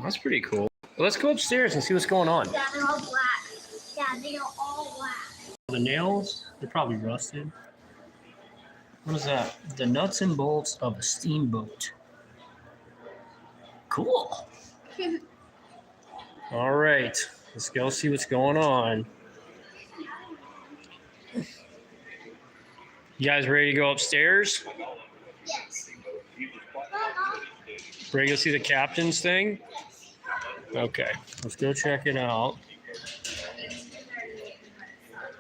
That's pretty cool. Let's go upstairs and see what's going on. Yeah, they're all black. Yeah, they are all black. The nails, they're probably rusted. What is that? The nuts and bolts of a steamboat. Cool. All right, let's go see what's going on. You guys ready to go upstairs? Yes. Ready to go see the captain's thing? Yes. Okay, let's go check it out.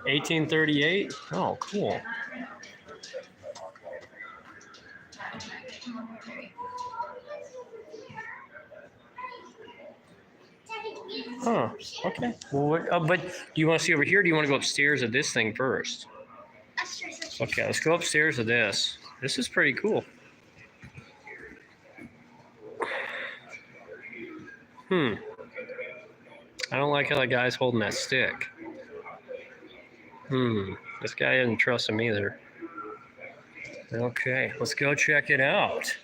1838? Oh, cool. Huh, okay. Well, but do you want to see over here or do you want to go upstairs at this thing first? Okay, let's go upstairs to this. This is pretty cool. I don't like how that guy's holding that stick. This guy isn't trusting me either. Okay, let's go check it out.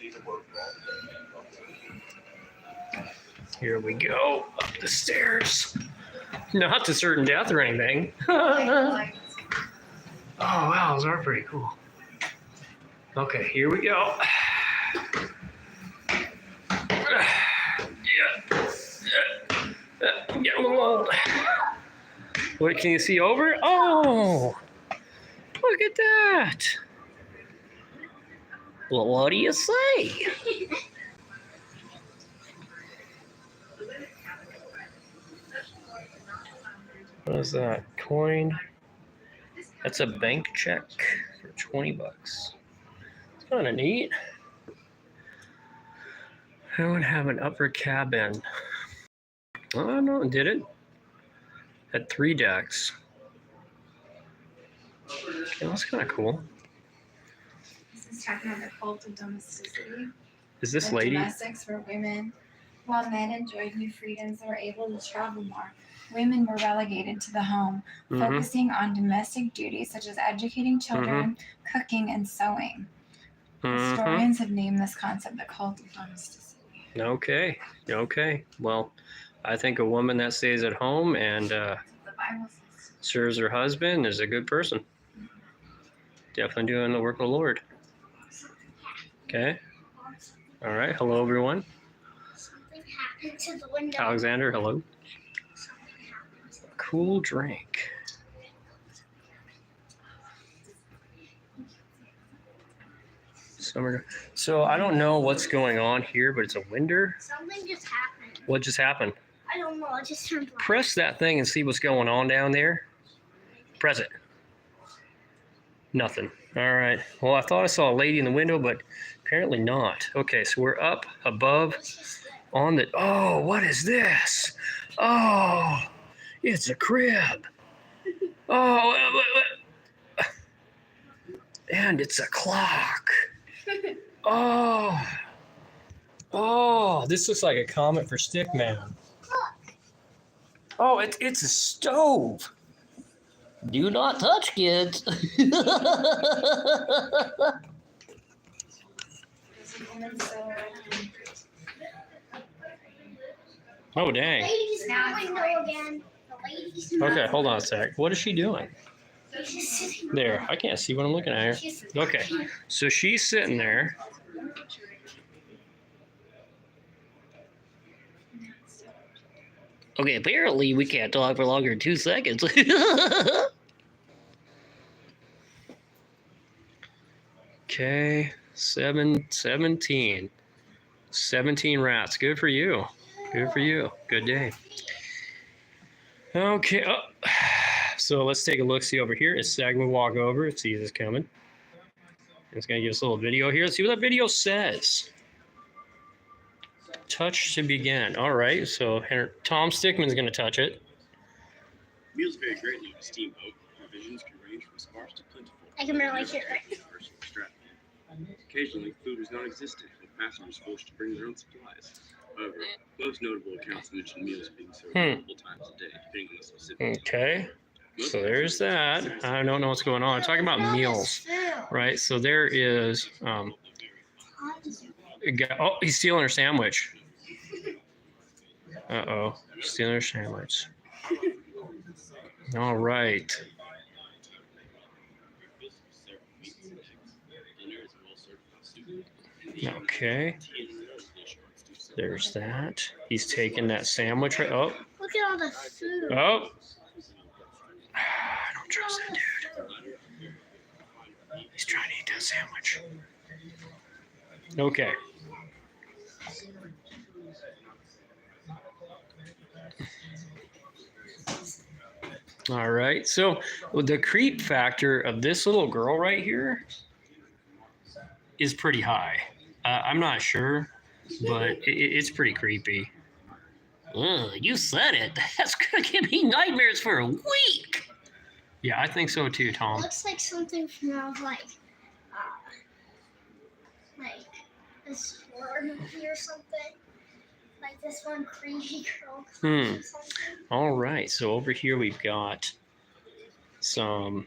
Here we go, up the stairs. Not to certain death or anything. Oh, wow, those are pretty cool. Okay, here we go. Get a little old. What can you see over? Oh, look at that. Well, what do you say? What is that? Coin. That's a bank check for 20 bucks. It's kind of neat. I don't have an upper cabin. Oh, no, did it? Had 3 decks. Okay, that's kind of cool. This is talking about the cult of domesticity. Is this lady? Domestics were women. While men enjoyed new freedoms and were able to travel more, women were relegated to the home, focusing on domestic duties such as educating children, cooking, and sewing. Historians have named this concept the cult of domesticity. Okay. Well, I think a woman that stays at home and The Bible says. serves her husband is a good person. Definitely doing the work of the Lord. Okay. All right. Hello, everyone. Something happened to the window. Alexander, hello. Cool drink. Summer. So I don't know what's going on here, but it's a window. Something just happened. What just happened? I don't know. It just turned black. Press that thing and see what's going on down there. Press it. Nothing. All right. Well, I thought I saw a lady in the window, but apparently not. Okay, so we're up above on the... Oh, what is this? Oh, it's a crib. Oh, and it's a clock. Oh, this looks like a comment for Stickman. Oh, it's a stove. Do not touch, kids. Oh, dang. Ladies in the window again. The ladies in the Okay, hold on a sec. What is she doing? She's sitting There, I can't see what I'm looking at here. Okay, so she's sitting there. Okay, apparently we can't talk for longer than 2 seconds. Okay, 17. 17 rats. Good for you. Good for you. Good day. Okay, so let's take a look-see over here. It's Sag will walk over. It sees us coming. It's going to give us a little video here. Let's see what that video says. Touch to begin. All right, so Tom Stickman's going to touch it. Meals vary greatly with a steamboat. Provisions can range from sparse to plentiful. I can barely hear it. Occasionally, food is non-existent, with passengers forced to bring their own supplies. However, most notable accounts mention meals being served multiple times a day, depending on the specific. Okay, so there's that. I don't know what's going on. I'm talking about meals, right? So there is a guy. Oh, he's stealing her sandwich. Uh-oh. Stealing her sandwich. All right. Okay. There's that. He's taking that sandwich. Oh. Look at all the food. Oh. I don't trust that dude. He's trying to eat that sandwich. Okay. All right. So the creep factor of this little girl right here is pretty high. I'm not sure, but it's pretty creepy. You said it. That's gonna give me nightmares for a week. Yeah, I think so too, Tom. Looks like something from like this horror movie or something. Like this one creepy girl. Or something. All right. So over here we've got some,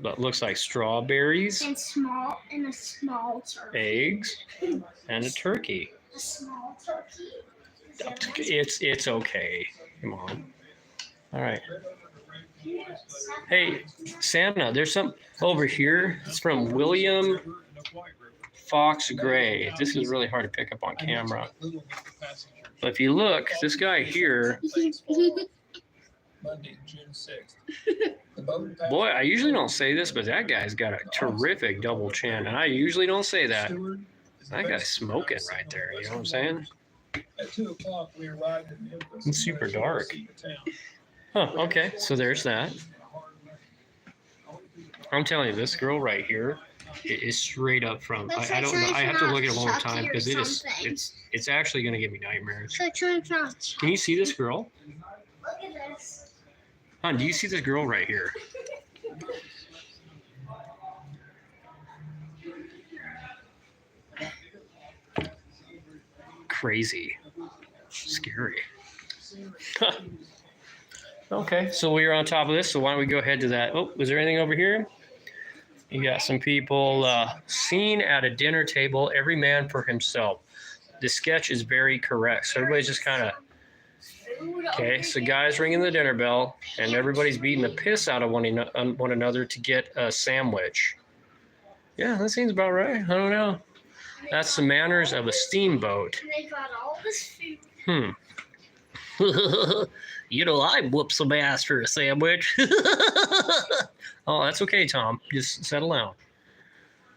what looks like strawberries, And a small turkey. eggs, and a turkey. A small turkey. Is that one? It's okay. Come on. All right. Hey, Santa, there's some over here. It's from William Fox Gray. This is really hard to pick up on camera. But if you look, this guy here, Monday, June 6th. boy, I usually don't say this, but that guy's got a terrific double chin. And I usually don't say that. That guy's smoking right there. You know what I'm saying? At 2 o'clock, we arrived in Memphis. It's super dark. Huh, okay, so there's that. I'm telling you, this girl right here is straight up from. Looks I like don't know. I have to look at it one more Chucky time or because something. it's actually going to give me nightmares. So trying to Can you see this girl? Look at this. Hon, do you see this girl right here? Crazy. Scary. Okay, so we are on top of this, so why don't we go ahead to that. Oh, was there anything over here? You got some people seen at a dinner table, every man for himself. The sketch is very correct. So everybody's just kind of, okay, so guys ringing the dinner bell, and everybody's beating the piss out of one another to get a sandwich. Yeah, that seems about right. I don't know. That's the manners of a steamboat. And they got all this food. You know, I whoop some ass for a sandwich. Oh, that's okay, Tom. Just settle down.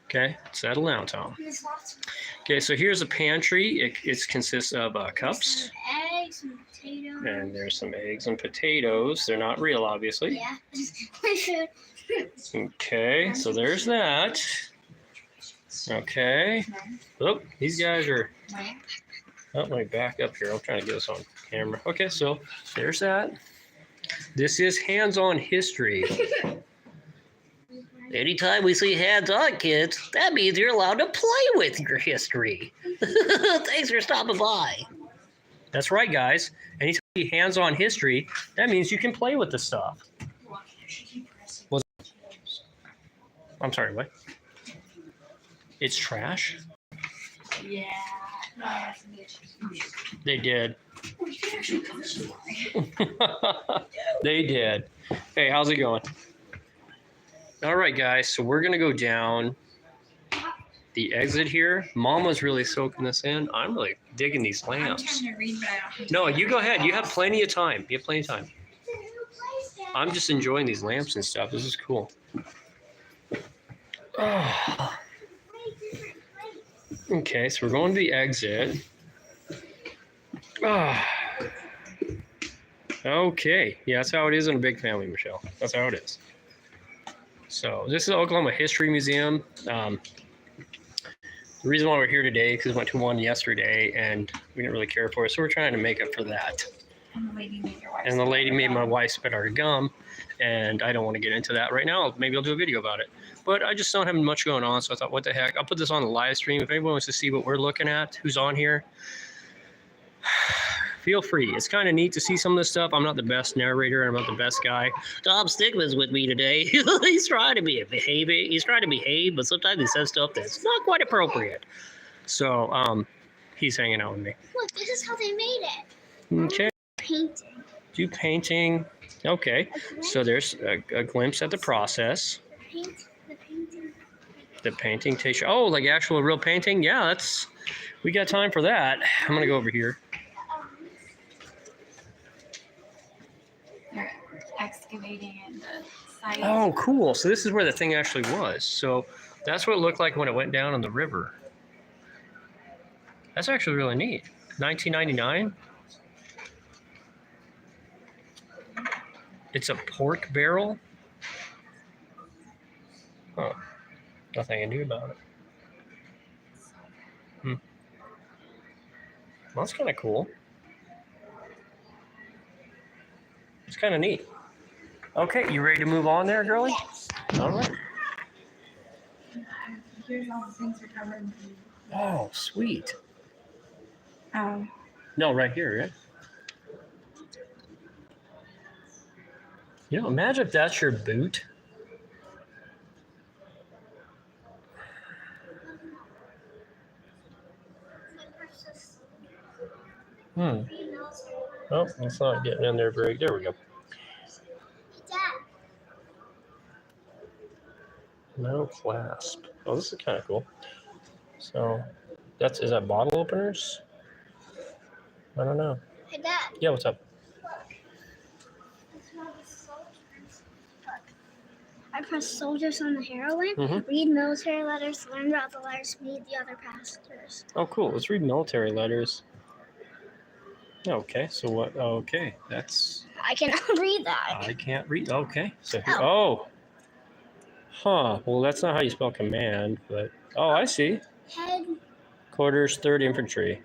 Okay, settle down, Tom. And there's lots of Okay, so here's a pantry. It consists of cups, eggs and potatoes. and there's some eggs and potatoes. They're not real, obviously. Yeah. My food. Okay, so there's that. Okay. Oh, these guys are. Oh, let me back up here. I'm trying to get this on camera. Okay, so there's that. This is hands-on history. Anytime we see hands-on, kids, that means you're allowed to play with your history. Thanks for stopping by. That's right, guys. Anytime you see hands-on history, that means you can play with the stuff. I'm sorry, what? It's trash? Yeah. They did. They did. Hey, how's it going? All right, guys. So we're going to go down the exit here. Mama's really soaking this in. I'm really digging these I'm lamps. trying to read, but I don't have No, you go ahead. You have plenty of time. You have plenty of time. I'm just enjoying these lamps and stuff. This is cool. Oh. Okay, so we're going to the exit. Ah. Okay, yeah, that's how it is in a big family, Michelle. That's how it is. So this is Oklahoma History Museum. The reason why we're here today because we went to one yesterday and we didn't really care for it, so we're trying to make up for that. And the lady made your wife. And the lady made my wife spit out her gum, and I don't want to get into that right now. Maybe I'll do a video about it. But I just don't have much going on, so I thought, what the heck? I'll put this on the live stream. If anyone wants to see what we're looking at, who's on here, feel free. It's kind of neat to see some of this stuff. I'm not the best narrator. I'm not the best guy. Tom Stigman's with me today. He's trying to behave. He's trying to behave, but sometimes he says stuff that's not quite appropriate. So he's hanging out with me. Look, this is how they made it. Okay. painting. Do painting. Okay. So there's a glimpse at the process. The painting. The painting takes. Oh, like actual real painting? Yeah, that's. We got time for that. I'm gonna go over here. They're excavating in the site. Oh, cool. So this is where the thing actually was. So that's what it looked like when it went down in the river. That's actually really neat. 1999. It's a pork barrel. Huh. Nothing I can do about it. Well, that's kind of cool. It's kind of neat. Okay, you ready to move on there, girlie? Yes. All right. Here's all the things we're covering. Oh, sweet. Oh, No, right here, right? You know, imagine if that's your boot. Oh, it's not getting in there very. There we go. Dad. No clasp. Oh, this is kind of cool. So, is that bottle openers? I don't know. Hey, Dad. Yeah, what's up? Look. That's one of the soldiers. Look. I pressed soldiers on the heroine. Mhm. Read military letters. Learn about the letters. Meet the other pastors. Oh, cool. Let's read military letters. Okay, so what? Okay, that's. I cannot read that. I can't read. Okay, so here. Oh. Huh. Well, that's not how you spell command, but. Oh, I see. Head. Quarters, 3rd Infantry.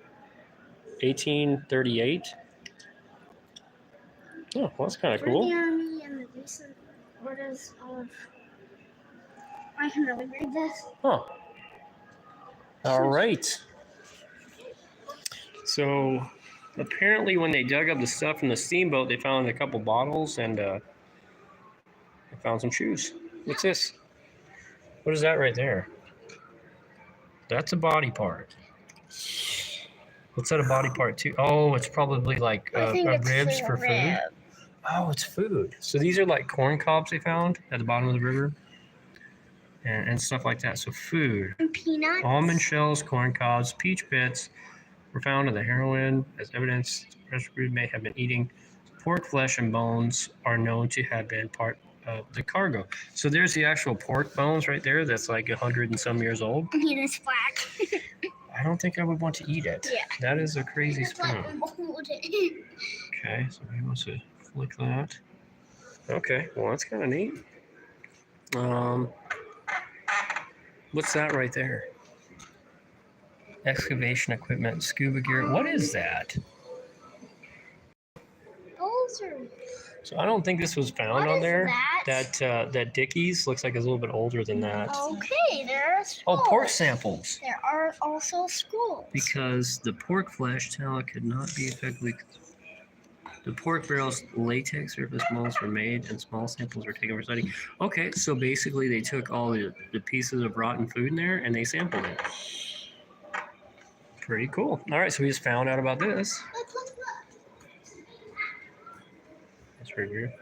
1838. Oh, well, that's kind of For the cool. army and the recent orders of. I can really read this. Huh. All right. So apparently, when they dug up the stuff from the steamboat, they found a couple bottles and they found some shoes. What's this? What is that right there? That's a body part. What's that a body part too? Oh, it's probably like I think it's ribs the for food. rib. Oh, it's food. So these are like corn cobs they found at the bottom of the river and stuff like that. So food. And peanuts. Almond shells, corn cobs, peach bits were found in the heroin as evidence the rescued may have been eating. Pork flesh and bones are known to have been part of the cargo. So there's the actual pork bones right there. That's like 100 and some years old. Eat this black. I don't think I would want to eat it. Yeah. That is a crazy That's why spoon. I'm hold it. Okay, so he wants to flick that. Okay, well that's kind of neat. What's that right there? Excavation equipment, scuba gear. What is that? Those are. So I don't think this was found What on is there. that? That Dickies looks like it's a little bit older than that. Okay, there are Oh, schools. pork samples. There are also schools. Because the pork flesh tallow could not be effectively. The pork barrels latex surface molds were made and small samples were taken for study. Okay, so basically they took all the pieces of rotten food in there and they sampled it. Pretty cool. All right, so we just found out about this. Look. That's right here.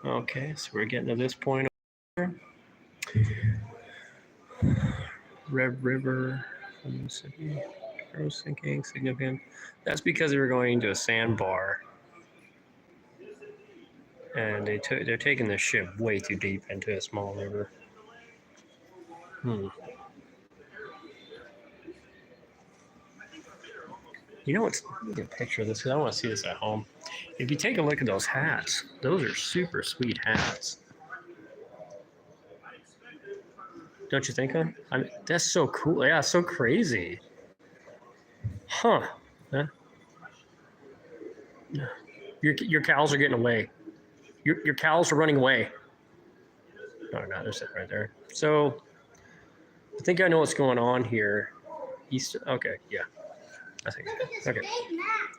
Okay, so we're getting to this point over here. Red River, Mississippi, arrow sinking, significant. That's because they were going to a sandbar. And they're taking the ship way too deep into a small river. You know what's? Let me get a picture of this because I want to see this at home. If you take a look at those hats, those are super sweet hats. Don't you think, huh? I mean, that's so cool. Yeah, so crazy. Huh? Your cows are getting away. Your cows are running away. No, no, they're sitting right there. So I think I know what's going on here. Okay, yeah. I think. Look at this Okay. big map.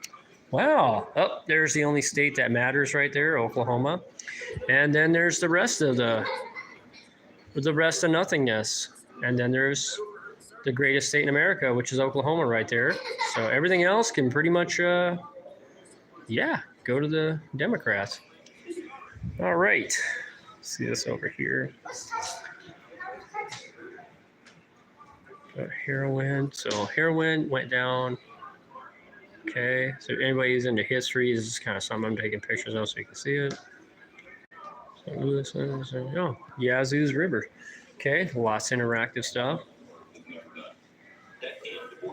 Wow. Oh, there's the only state that matters right there, Oklahoma. And then there's the rest of nothingness. And then there's the greatest state in America, which is Oklahoma right there. So everything else can pretty much, yeah, go to the Democrats. All right. See this over here. Heroin. So heroin went down. Okay. So anybody who's into history, this is kind of something I'm taking pictures of so you can see it. St. Louis, oh, Yazoo's River. Okay. Lots of interactive stuff.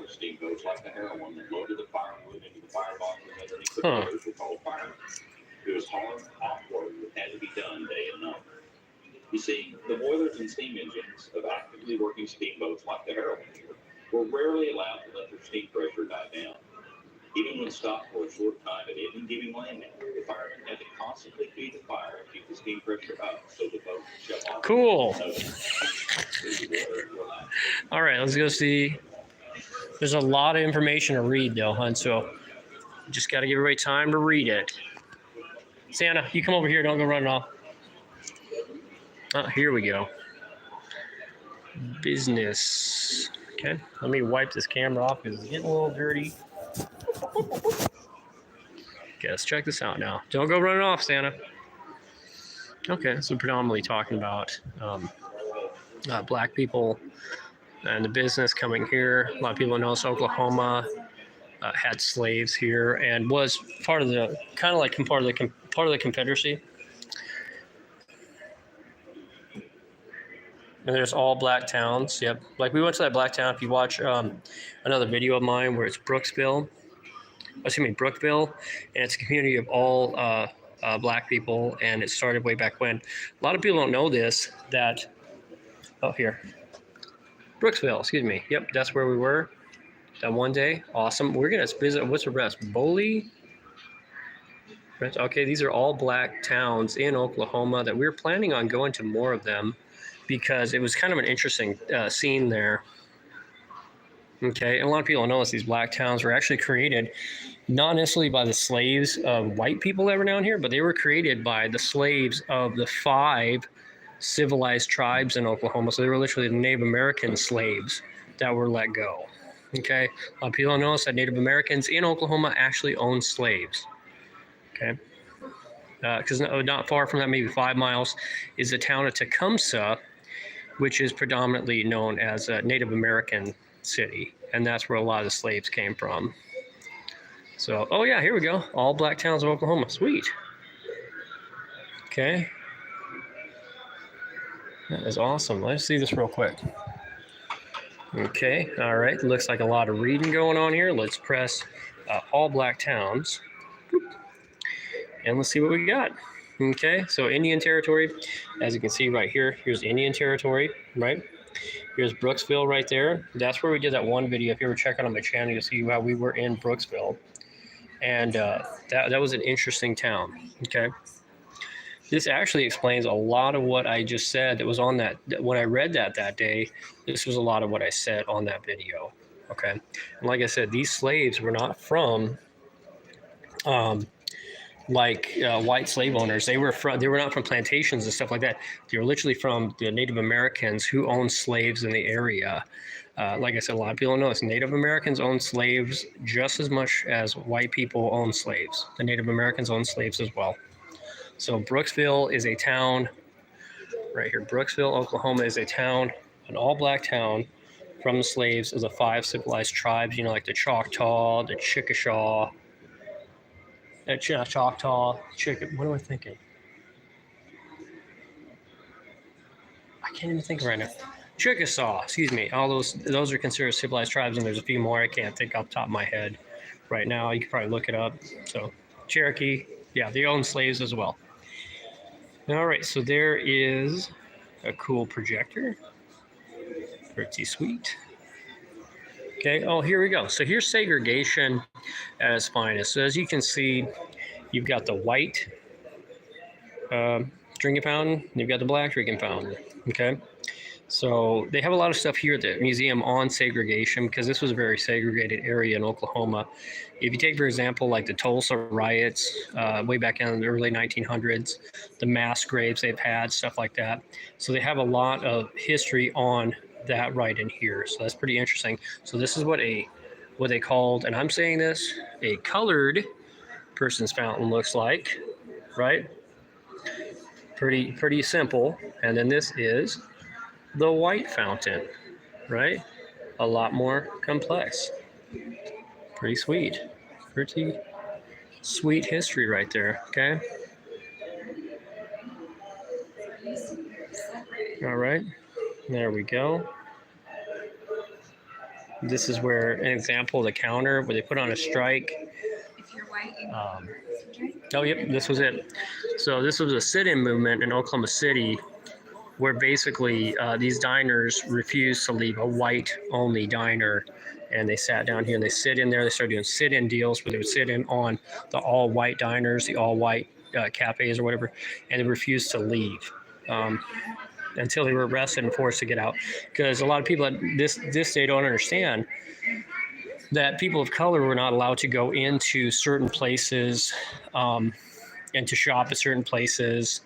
Steamboats like the heroin that loaded the firewood into the firebox underneath the Huh. boilers were called firemen. It was hard, hot work that had to be done day and night. You see, the boilers and steam engines of actively working steamboats like the heroin were rarely allowed to let their steam pressure die down. Even when stopped for a short time at any given landing, the firemen had to constantly feed the fire and keep the steam pressure up so the boat could shut off. Cool. All right, let's go see. There's a lot of information to read though, hun, so just got to give everybody time to read it. Santa, you come over here. Don't go running off. Oh, here we go. Business. Okay, let me wipe this camera off because it's getting a little dirty. Okay, let's check this out now. Don't go running off, Santa. Okay, so predominantly talking about black people and the business coming here. A lot of people know Oklahoma had slaves here and was part of the kind of like part of the Confederacy. And there's all black towns. Yep, like we went to that black town. If you watch another video of mine where it's Brookville, and it's a community of all black people, and it started way back when. A lot of people don't know this. That Brooksville, excuse me. Yep, that's where we were that one day. Awesome. We're gonna visit. What's the rest? Boley. Okay, these are all black towns in Oklahoma that we were planning on going to more of them because it was kind of an interesting scene there. Okay, and a lot of people don't know this. These black towns were actually created not necessarily by the slaves of white people that were down here, but they were created by the slaves of the 5 civilized tribes in Oklahoma. So they were literally the Native American slaves that were let go. Okay, a lot of people don't know that Native Americans in Oklahoma actually owned slaves. Okay, because not far from that, maybe 5 miles, is the town of Tecumseh, which is predominantly known as a Native American city, and that's where a lot of the slaves came from. So, oh yeah, here we go. All black towns of Oklahoma. Sweet. Okay. That is awesome. Let's see this real quick. Okay, all right. Looks like a lot of reading going on here. Let's press all black towns. And let's see what we got. Okay, so Indian Territory, as you can see right here, here's Indian Territory, right? Here's Brooksville right there. That's where we did that one video. If you ever check out on my channel, you'll see how we were in Brooksville. And that was an interesting town, okay? This actually explains a lot of what I just said that was on that. When I read that day, this was a lot of what I said on that video, okay? And like I said, these slaves were not from white slave owners. They were not from plantations and stuff like that. They were literally from the Native Americans who owned slaves in the area. Like I said, a lot of people don't know this. Native Americans owned slaves just as much as white people owned slaves. The Native Americans owned slaves as well. So Brooksville is a town right here. Brooksville, Oklahoma is a town, an all-black town from the slaves of the 5 civilized tribes, like the Choctaw, the Chickasaw, what am I thinking? I can't even think right now. Chickasaw, excuse me. All those are considered civilized tribes, and there's a few more I can't think off the top of my head right now. You can probably look it up. So Cherokee, yeah, they own slaves as well. All right, so there is a cool projector. Pretty sweet. Okay, oh, here we go. So here's segregation at its finest. So as you can see, you've got the white drinking fountain, you've got the black drinking fountain, okay? So they have a lot of stuff here at the museum on segregation because this was a very segregated area in Oklahoma. If you take, for example, like the Tulsa riots way back in the early 1900s, the mass graves they've had, stuff like that. So they have a lot of history on that right in here. So that's pretty interesting. So this is what they called, and I'm saying this, a colored person's fountain looks like, right? Pretty simple. And then this is the white fountain, right? A lot more complex. Pretty sweet. Pretty sweet history right there, okay? All right, there we go. This is where an example of the counter where they put on a strike. If you're white, you Oh, yep, this was it. So this was a sit-in movement in Oklahoma City where basically these diners refused to leave a white-only diner, and they sat down here and they sit in there. They started doing sit-in deals where they would sit in on the all-white diners, the all-white cafes or whatever, and they refused to leave until they were arrested and forced to get out. Because a lot of people at this day don't understand that people of color were not allowed to go into certain places and to shop at certain places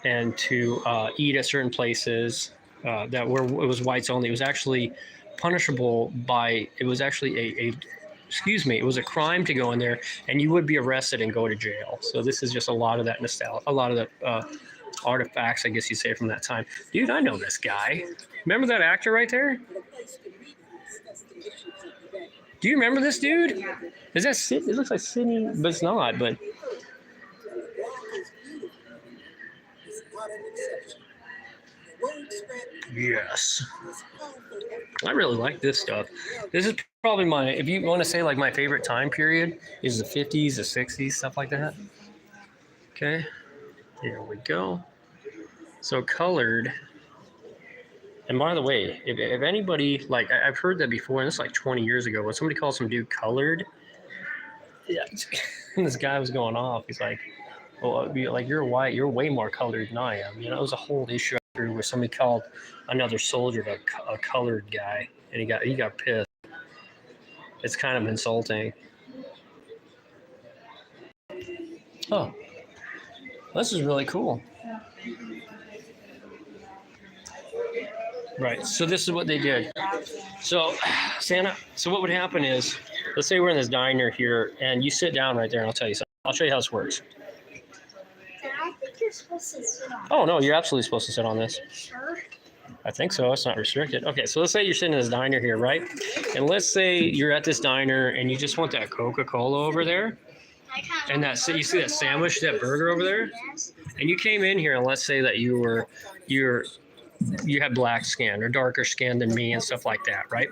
and to eat at certain places that were it was whites only. It was actually punishable by, it was actually it was a crime to go in there, and you would be arrested and go to jail. So this is just a lot of that nostalgia, a lot of the artifacts, I guess you say, from that time. Dude, I know this guy. Remember that actor right there? Do you remember this dude? Is that Sid? It looks like Sydney, but it's not. But yes, I really like this stuff. This is probably my, if you want to say like my favorite time period, is the 50s, the 60s, stuff like that. Okay, here we go. So colored. And by the way, if anybody, like, I've heard that before, and it's like 20 years ago, when somebody calls some dude colored, yeah, and this guy was going off. He's like, well, like, you're white, you're way more colored than I am. You know, it was a whole issue where somebody called another soldier a colored guy, and he got pissed. It's kind of insulting. Oh, this is really cool. Right, so this is what they did. So, Santa, so what would happen is, let's say we're in this diner here, and you sit down right there, and I'll tell you something. I'll show you how this works. And I think you're supposed to sit on. Oh, no, you're absolutely supposed to sit on this. Sure. I think so. It's not restricted. Okay, so let's say you're sitting in this diner here, right? And let's say you're at this diner, and you just want that Coca-Cola over there, and that you see that sandwich, that burger over there, and you came in here, and let's say that you had black skin or darker skin than me and stuff like that, right?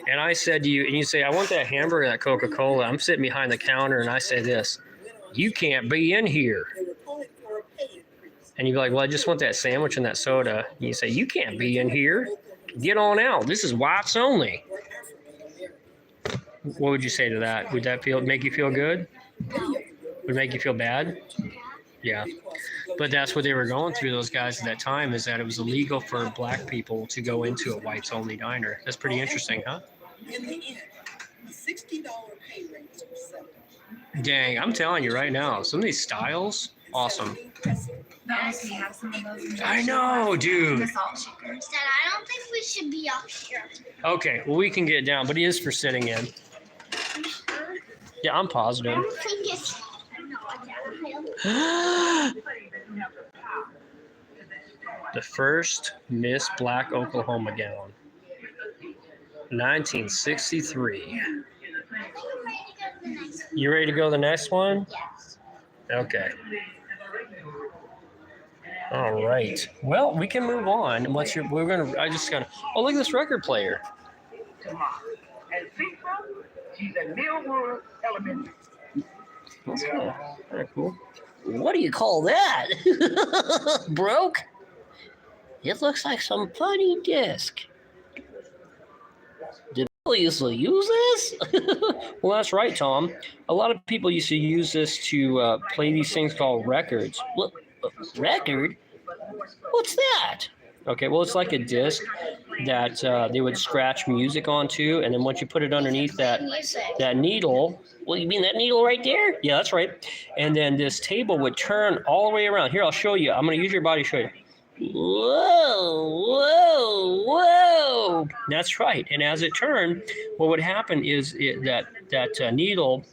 And I said to you, and you say, I want that hamburger, that Coca-Cola. I'm sitting behind the counter, and I say this, you can't be in here. And you'd be like, well, I just want that sandwich and that soda. And you say, you can't be in here. Get on out. This is whites only. What would you say to that? Would that make you feel good? Would it make you feel bad? Yeah. But that's what they were going through, those guys at that time, is that it was illegal for black people to go into a whites only diner. That's pretty interesting, huh? In the end, a $60 pay raise was set. Dang, I'm telling you right now, some of these styles, awesome. we have some of those. I know, dude. The salt shakers. Dad, I don't think we should be up here. Okay, well, we can get down, but it is for sitting in. You sure? Yeah, I'm I positive. don't think it's. No, I can't. The first Miss Black Oklahoma gown. 1963. You ready to go to the next one? Yes. Okay. All right. Well, we can move on. Oh, look at this record player. And Cecil, she's at Millwood Elementary. That's kind of cool. What do you call that? Broke? It looks like some funny disc. Did people used to use this? Well, that's right, Tom. A lot of people used to use this to play these things called records. What? Record? What's that? Okay, well, it's like a disc that they would scratch music onto, and then once you put it underneath that needle, well, you mean that needle right there? Yeah, that's right. And then this table would turn all the way around. Here, I'll show you. I'm going to use your body to show you. Whoa, whoa, whoa. That's right. And as it turned, what would happen is that needle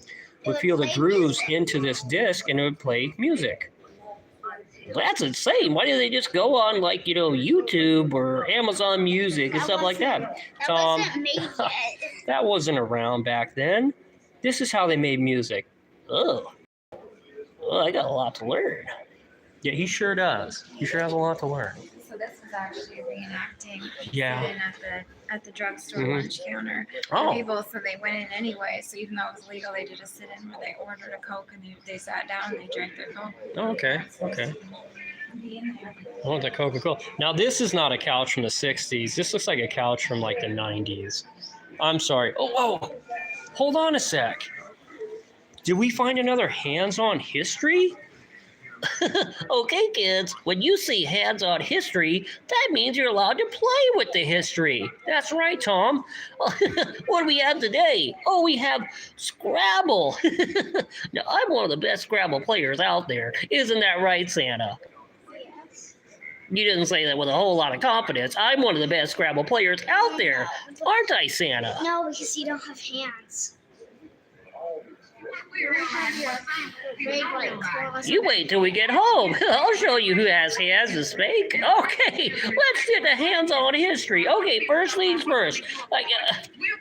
would feel the grooves into this disc and it would play music. That's insane. Why didn't they just go on like, YouTube or Amazon Music and stuff like that? That Tom, wasn't made yet. that wasn't around back then. This is how they made music. Oh, I got a lot to learn. Yeah, he sure does. He sure has a lot to learn. So this was actually reenacting Yeah. sit-in at the drugstore Mhm. lunch counter. Oh. People, so they went in anyway. So even though it was legal, they did a sit-in where they ordered a Coke and they sat down and they drank their Coke. Oh, okay. Okay. Be in there. Oh, the Coca-Cola. Now, this is not a couch from the 60s. This looks like a couch from like the 90s. I'm sorry. Oh, hold on a sec. Did we find another hands-on history? Okay, kids, when you see hands-on history, that means you're allowed to play with the history. That's right, Tom. What do we have today? Oh, we have Scrabble. Now, I'm one of the best Scrabble players out there. Isn't that right, Santa? Yes. You didn't say that with a whole lot of confidence. I'm one of the best Scrabble players out there. Aren't I, Santa? No, because you don't have hands. You don't have your big like claws. You wait till we get home. I'll show you who has hands to speak. Okay, let's get the hands-on history. Okay, first things first. We're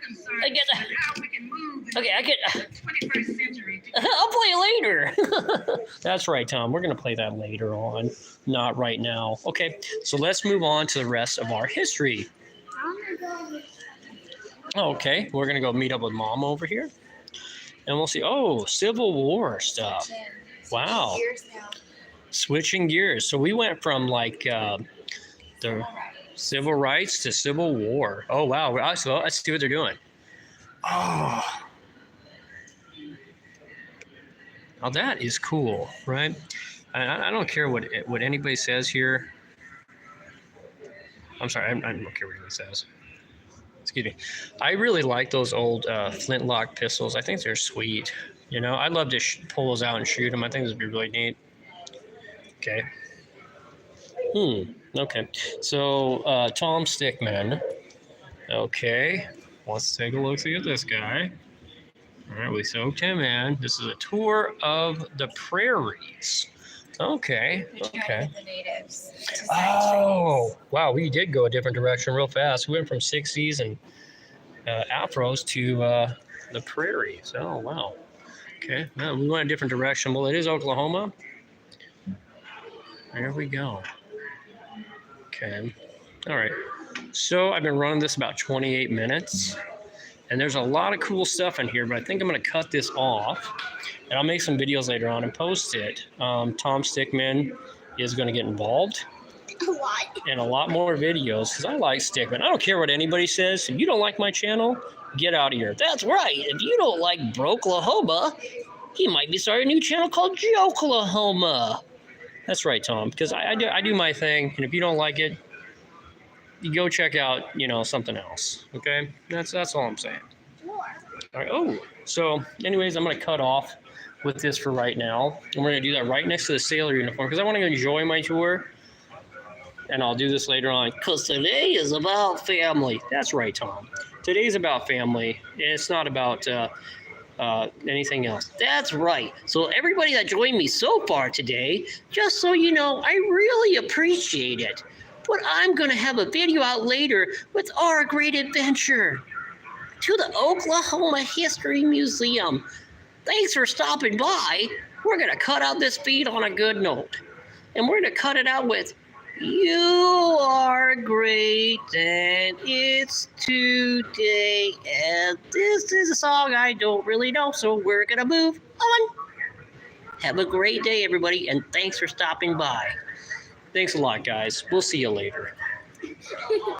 concerned I get- about how we can move in Okay, I get. the 21st century. I'll play later. That's right, Tom. We're gonna play that later on, not right now. Okay, so let's move on to the rest of our history. I'm gonna go with Okay, we're gonna go meet up with Mom over here, and we'll see. Oh, Civil War stuff. Wow. Years now. Switching gears. So we went from like the civil rights to Civil War. Oh wow! So let's see what they're doing. Oh, now that is cool, right? I don't care what anybody says here. I'm sorry, I don't care what anybody says. Excuse me. I really like those old flintlock pistols. I think they're sweet. I'd love to pull those out and shoot them. I think this would be really neat. Okay. Okay. So, Tom Stickman. Okay. Let's take a look see at this guy. All right, we soaked him in. This is a tour of the prairies. Okay. We tried to Okay. get the natives to sign Oh, wow. We did go a different direction real fast. We went from 60s and afros to the prairies. Oh, wow. Okay. Well, we went a different direction. Well, it is Oklahoma. There we go. Okay. All right. So I've been running this about 28 minutes. And there's a lot of cool stuff in here, but I think I'm going to cut this off. And I'll make some videos later on and post it. Tom Stickman is going to get involved a lot. in a lot more videos because I like Stickman. I don't care what anybody says. If you don't like my channel, get out of here. That's right. If you don't like Broklahoma, he might be starting a new channel called Joklahoma. That's right, Tom, because I do my thing. And if you don't like it, you go check out, something else. Okay? That's all I'm saying. War. All right. Oh, so anyways, I'm going to cut off with this for right now. And we're going to do that right next to the sailor uniform because I want to enjoy my tour. And I'll do this later on because today is about family. That's right, Tom. Today's about family. It's not about anything else. That's right. So everybody that joined me so far today, just so you know, I really appreciate it. But I'm going to have a video out later with our great adventure to the Oklahoma History Museum. Thanks for stopping by. We're going to cut out this feed on a good note. And we're going to cut it out with, "You are great and it's today." And this is a song I don't really know, so we're going to move on. Have a great day, everybody, and thanks for stopping by. Thanks a lot, guys. We'll see you later.